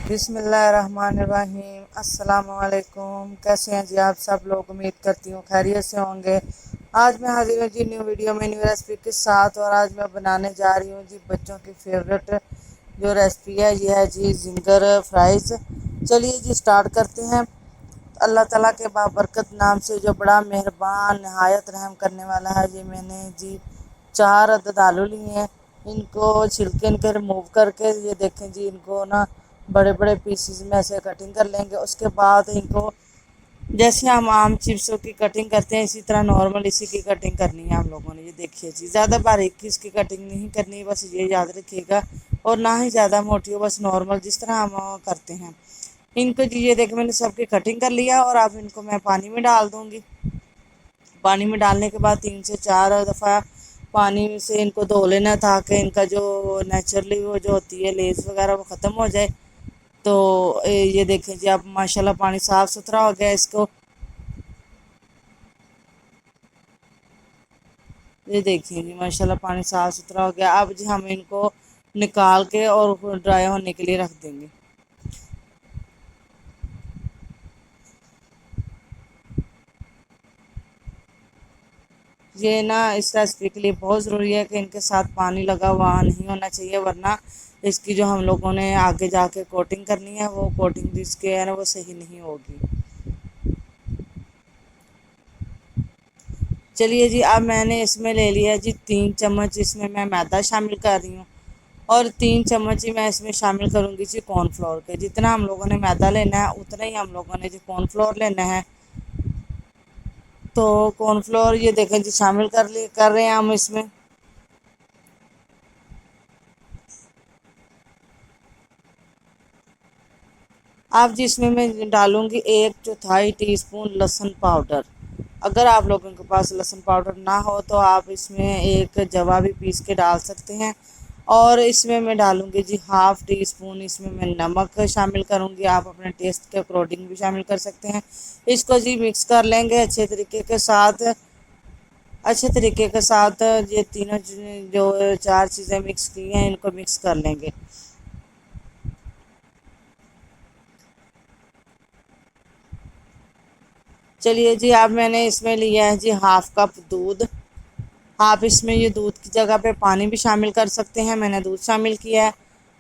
بسم اللہ الرحمن الرحیم۔ السلام علیکم، کیسے ہیں جی آپ سب لوگ؟ امید کرتی ہوں خیریت سے ہوں گے۔ آج میں حاضر ہوں جی نیو ویڈیو میں نیو ریسپی کے ساتھ، اور آج میں بنانے جا رہی ہوں جی بچوں کی فیوریٹ جو ریسپی ہے یہ ہے جی زنگر فرائز۔ چلیے جی سٹارٹ کرتے ہیں۔ اللہ تعالیٰ کے بابرکت نام سے جو بڑا مہربان نہایت رحم کرنے والا ہے، یہ میں نے جی 4 عدد آلو لیے ہیں۔ ان کو چھلکے ان کے ریموو کر کے یہ دیکھیں جی ان کو نا بڑے بڑے پیسز میں ایسے کٹنگ کر لیں گے۔ اس کے بعد ان کو جیسے ہم عام چپسوں کی کٹنگ کرتے ہیں اسی طرح نارمل اسی کی کٹنگ کرنی ہے ہم لوگوں نے۔ یہ دیکھیے جی زیادہ باریک اس کی کٹنگ نہیں کرنی، بس یہ یاد رکھیے گا، اور نہ ہی زیادہ موٹی ہو، بس نارمل جس طرح ہم کرتے ہیں۔ ان کو جی یہ دیکھ میں نے سب کی کٹنگ کر لیا، اور اب ان کو میں پانی میں ڈال دوں گی۔ پانی میں ڈالنے کے بعد 3 سے 4 دفعہ پانی سے ان کو دھو لینا، تاکہ ان کا جو نیچرلی وہ جو ہوتی ہے لیز وغیرہ وہ ختم ہو جائے۔ تو یہ دیکھیں جی اب ماشاءاللہ پانی صاف ستھرا ہو گیا۔ اس کو یہ دیکھیں جی ماشاءاللہ پانی صاف ستھرا ہو گیا۔ اب جی ہم ان کو نکال کے اور ڈرائی ہونے کے لیے رکھ دیں گے۔ یہ نا اس ریسپی کے لیے بہت ضروری ہے کہ ان کے ساتھ پانی لگا ہوا نہیں ہونا چاہیے، ورنہ اس کی جو ہم لوگوں نے آگے جا کے کوٹنگ کرنی ہے وہ کوٹنگ اس کے ہے نا وہ صحیح نہیں ہوگی۔ چلیے جی اب میں نے اس میں لے لیا جی 3 چمچ، اس میں میدا شامل کر رہی ہوں، اور 3 چمچ ہی میں اس میں شامل کروں گی جی کارن فلور کے۔ جتنا ہم لوگوں نے میدا لینا ہے اتنا ہی ہم لوگوں نے جی کارن فلور لینا ہے۔ تو کارن فلور یہ دیکھیں جی شامل کر رہے ہیں ہم اس میں۔ اب جس میں ڈالوں گی 1/4 ٹی اسپون لہسن پاؤڈر۔ اگر آپ لوگوں کے پاس لہسن پاؤڈر نہ ہو تو آپ اس میں ایک جوا بھی پیس کے ڈال سکتے ہیں۔ اور اس میں ڈالوں گی جی 1/2 ٹی اسپون اس میں نمک شامل کروں گی، آپ اپنے ٹیسٹ کے اکارڈنگ بھی شامل کر سکتے ہیں۔ اس کو جی مکس کر لیں گے اچھے طریقے کے ساتھ۔ یہ تینوں جو 4 چیزیں مکس کی ہیں ان کو مکس کر لیں گے۔ چلیے جی اب میں نے اس میں لیا ہے جی 1/2 کپ دودھ۔ آپ اس میں یہ دودھ کی جگہ پہ پانی بھی شامل کر سکتے ہیں، میں نے دودھ شامل کیا ہے۔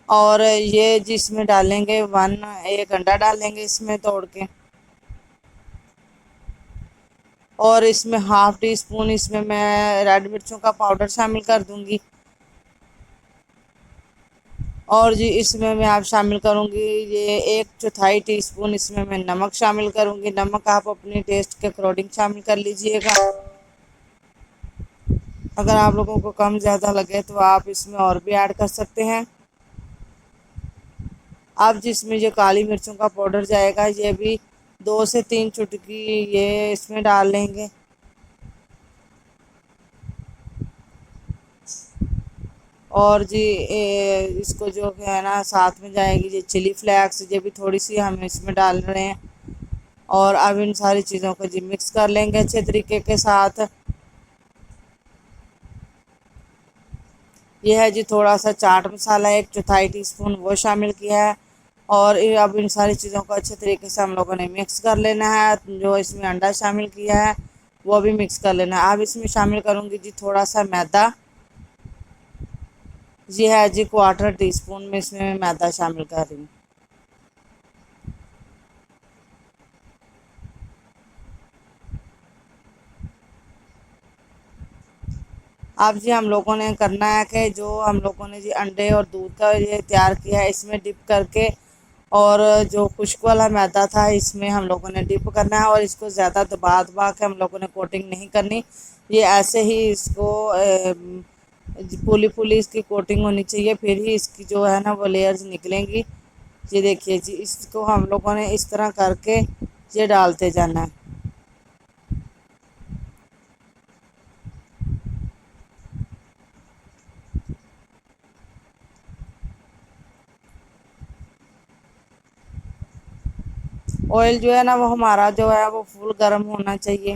اور یہ جس میں ڈالیں گے 1 انڈا ڈالیں گے اس میں توڑ کے، اور اس میں 1/2 ٹی اسپون اس میں ریڈ مرچوں کا پاؤڈر شامل کر دوں گی۔ اور جی اس میں آپ شامل کروں گی یہ 1/4 ٹی اسپون اس میں نمک شامل کروں گی۔ نمک آپ اپنی ٹیسٹ کے اکارڈنگ شامل کر لیجئے گا۔ اگر آپ لوگوں کو کم زیادہ لگے تو آپ اس میں اور بھی ایڈ کر سکتے ہیں۔ اب جس میں یہ کالی مرچوں کا پاؤڈر جائے گا یہ بھی 2 سے 3 چٹکی یہ اس میں ڈال لیں گے۔ اور جی اس کو جو ہے نا ساتھ میں جائے گی یہ چلی فلیکس، یہ بھی تھوڑی سی ہم اس میں ڈال رہے ہیں۔ اور اب ان ساری چیزوں کو جی مکس کر لیں گے اچھے طریقے کے ساتھ۔ یہ ہے جی تھوڑا سا چاٹ مسالہ 1/4 ٹی اسپون وہ شامل کیا ہے۔ اور اب ان ساری چیزوں کو اچھے طریقے سے ہم لوگوں نے مکس کر لینا ہے۔ جو اس میں انڈا شامل کیا ہے وہ بھی مکس کر لینا ہے۔ اب اس میں شامل کروں گی جی تھوڑا سا میدا۔ یہ ہے جی 1/4 ٹی اسپون میں اس میں میدا شامل کر رہی ہوں۔ اب جی ہم لوگوں نے کرنا ہے کہ جو ہم لوگوں نے جی انڈے اور دودھ کا یہ تیار کیا ہے اس میں ڈپ کر کے، اور جو خشک والا میدا تھا اس میں ہم لوگوں نے ڈپ کرنا ہے، اور اس کو زیادہ دبا کے ہم لوگوں نے کوٹنگ نہیں کرنی۔ یہ ایسے ہی اس کو پولی پولی اس کی کوٹنگ ہونی چاہیے، پھر ہی اس کی جو ہے نا وہ لیئرز نکلیں گی۔ یہ دیکھیے جی اس کو ہم لوگوں نے اس طرح کر کے یہ ڈالتے جانا ہے۔ آئل جو ہے نا وہ ہمارا جو ہے وہ فل گرم ہونا چاہیے۔